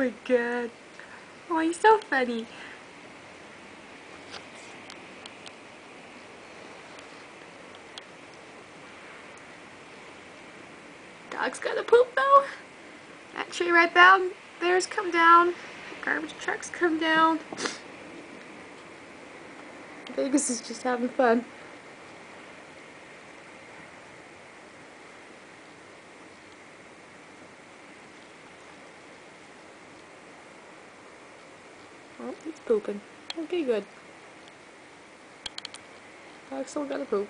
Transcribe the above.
my god. Oh, he's so funny. Dog's gotta poop though. That tree right down there's come down. Garbage trucks come down. Vegas is just having fun. Oh, he's pooping. Okay, good. Dog still gotta poop.